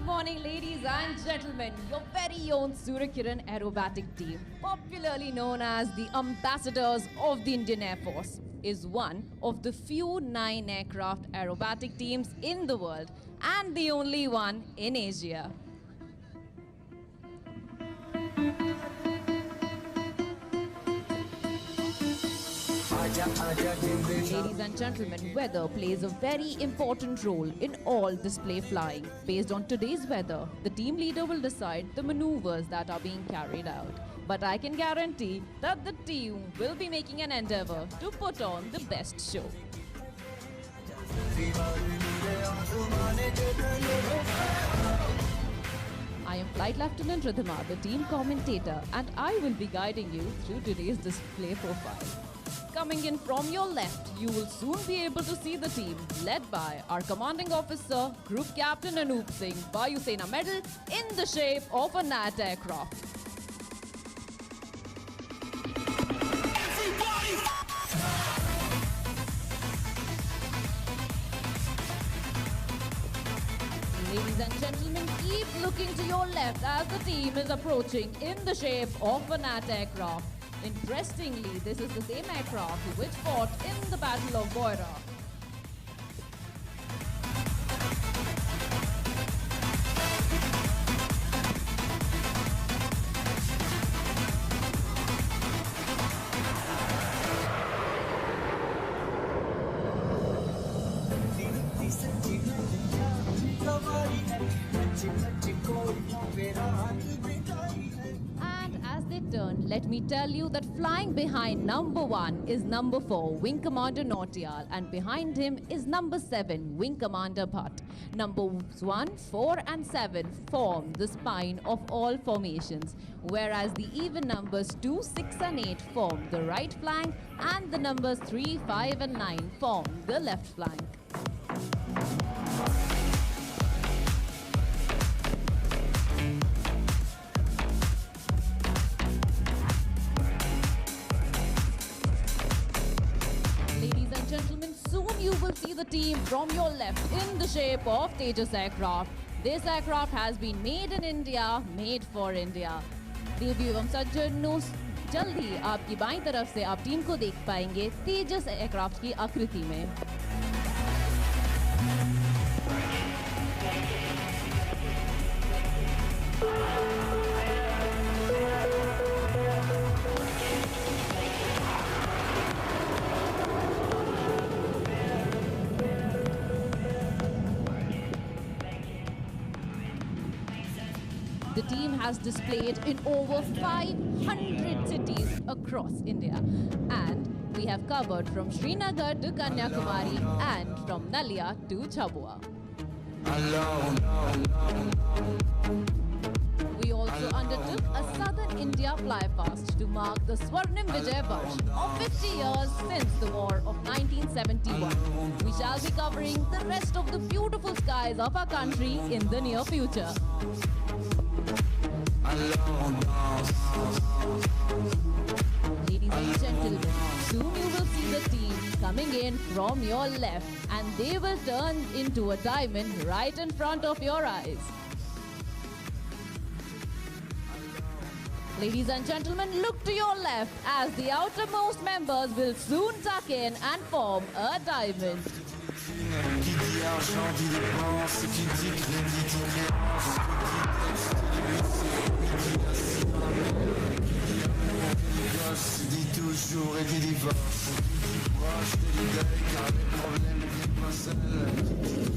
morning, ladies and gentlemen. Your very own Surya Kiran Aerobatic Team, popularly known as the Ambassadors of the Indian Air Force, is one of the few 9 aircraft aerobatic teams in the world and the only one in Asia. Ladies and gentlemen, weather plays a very important role in all display flying. Based on today's weather, the team leader will decide the maneuvers that are being carried out. But I can guarantee that the team will be making an endeavor to put on the best show. I am Flight Lieutenant Ridhima, the team commentator, and I will be guiding you through today's display profile. Coming in from your left, you will soon be able to see the team led by our Commanding Officer, Group Captain Anoop Singh, Vayu Sena Medal in the shape of a NAT aircraft. Ladies and gentlemen, keep looking to your left as the team is approaching in the shape of a NAT aircraft. Interestingly, this is the same aircraft which fought in the Battle of Boira. And as they turn, let me tell you that flying behind number 1 is number 4, Wing Commander Nautiyal, and behind him is number 7, Wing Commander Bhatt. Numbers 1, 4 and 7 form the spine of all formations, whereas the even numbers 2, 6 and 8 form the right flank, and the numbers 3, 5 and 9 form the left flank. Gentlemen, soon you will see the team from your left in the shape of Tejas aircraft. This aircraft has been made in India, made for India. देवी एवं सज्जनों, जल्द ही आपकी बाईं तरफ से आप team को देख पाएंगे तेजस एयरक्राफ्ट की आकृति में. The team has displayed in over 500 cities across India, and we have covered from Srinagar to Kanyakumari and from Nalia to Chabua. We also undertook a Southern India flypast to mark the Swarnim Vijay Varsh of 50 years since the war of 1971. We shall be covering the rest of the beautiful skies of our country in the near future. Ladies and gentlemen, soon you will see the team coming in from your left, and they will turn into a diamond right in front of your eyes. Ladies and gentlemen, look to your left as the outermost members will soon tuck in and form a diamond.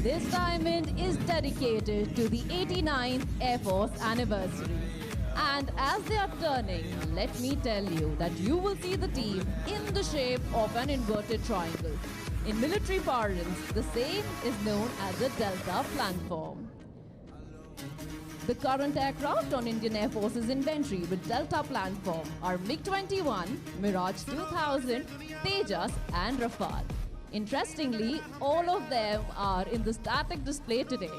This diamond is dedicated to the 89th Air Force anniversary. And as they are turning, let me tell you that you will see the team in the shape of an inverted triangle. In military parlance, the same is known as a Delta platform. The current aircraft on Indian Air Force's inventory with Delta platform are MiG-21, Mirage 2000, Tejas and Rafale. Interestingly, all of them are in the static display today.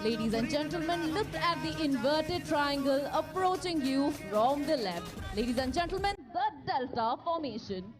Ladies and gentlemen, look at the inverted triangle approaching you from the left. Ladies and gentlemen, the Delta formation.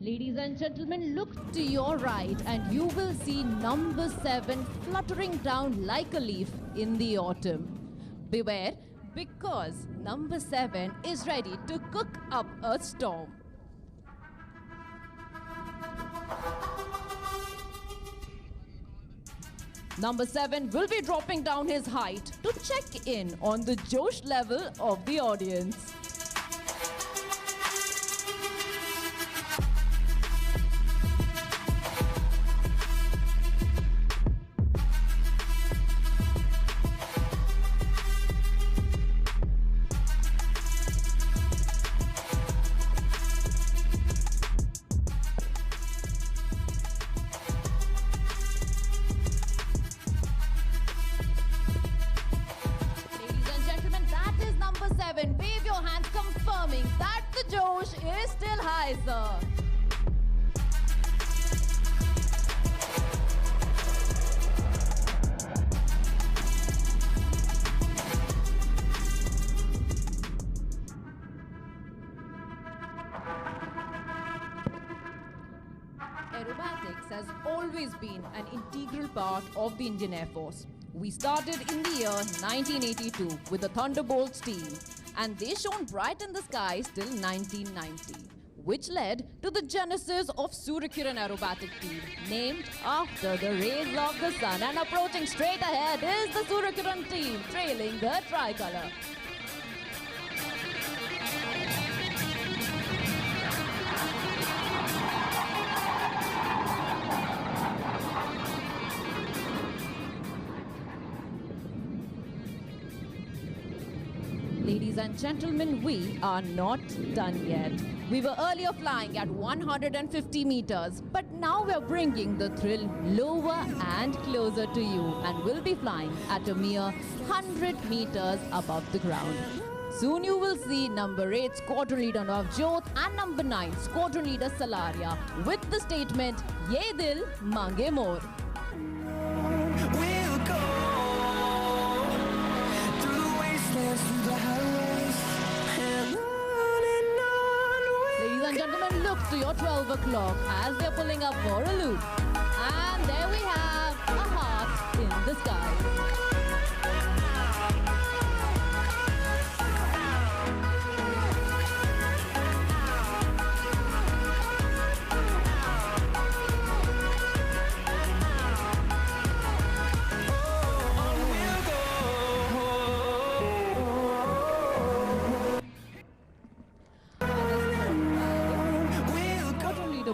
Ladies and gentlemen, look to your right and you will see number 7 fluttering down like a leaf in the autumn. Beware, because number 7 is ready to cook up a storm. Number 7 will be dropping down his height to check in on the Josh level of the audience. Wave your hands confirming that the Josh is still high, sir. Aerobatics has always been an integral part of the Indian Air Force. We started in the year 1982 with the Thunderbolts team, and they shone bright in the skies till 1990, which led to the genesis of Suryakiran Aerobatic Team, named after the rays of the sun. And approaching straight ahead is the Suryakiran team, trailing the tricolour. Ladies and gentlemen, we are not done yet. We were earlier flying at 150 meters, but now we're bringing the thrill lower and closer to you, and will be flying at a mere 100 meters above the ground. Soon you will see number 8 Squadron Leader Navjot and number 9 Squadron Leader Salaria with the statement, Ye Dil Mange More. Ladies and gentlemen, look to your 12 o'clock as they're pulling up for a loop. And there we have a heart in the sky.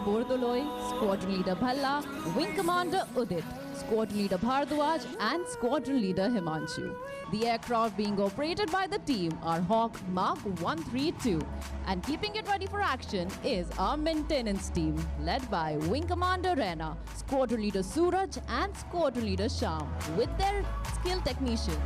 Bordoloi, Squadron Leader Bhalla, Wing Commander Udit, Squadron Leader Bhardwaj and Squadron Leader Himanshu. The aircraft being operated by the team are Hawk Mark 132, and keeping it ready for action is our maintenance team led by Wing Commander Rena, Squadron Leader Suraj and Squadron Leader Sham with their skilled technicians.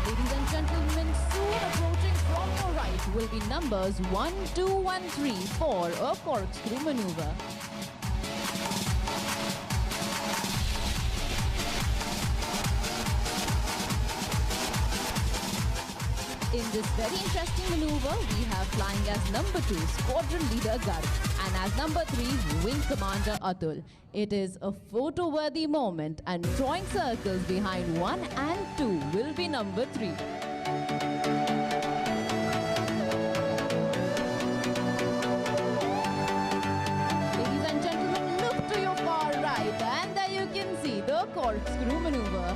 Ladies and gentlemen, soon approaching from your right will be numbers 1, 2, 1, 3 for a corkscrew maneuver. In this very interesting maneuver, we have flying as number 2 Squadron Leader Garg and as number 3 Wing Commander Atul. It is a photo-worthy moment, and drawing circles behind 1 and 2 will be number 3. Ladies and gentlemen, look to your far right and there you can see the corkscrew maneuver.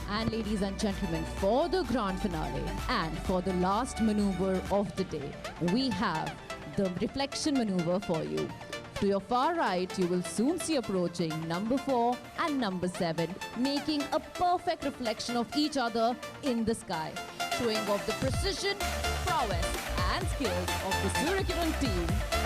And ladies and gentlemen, for the grand finale and for the last maneuver of the day, we have the reflection maneuver for you. To your far right, you will soon see approaching number 4 and number 7, making a perfect reflection of each other in the sky, showing off the precision, prowess and skills of the Suryakiran team.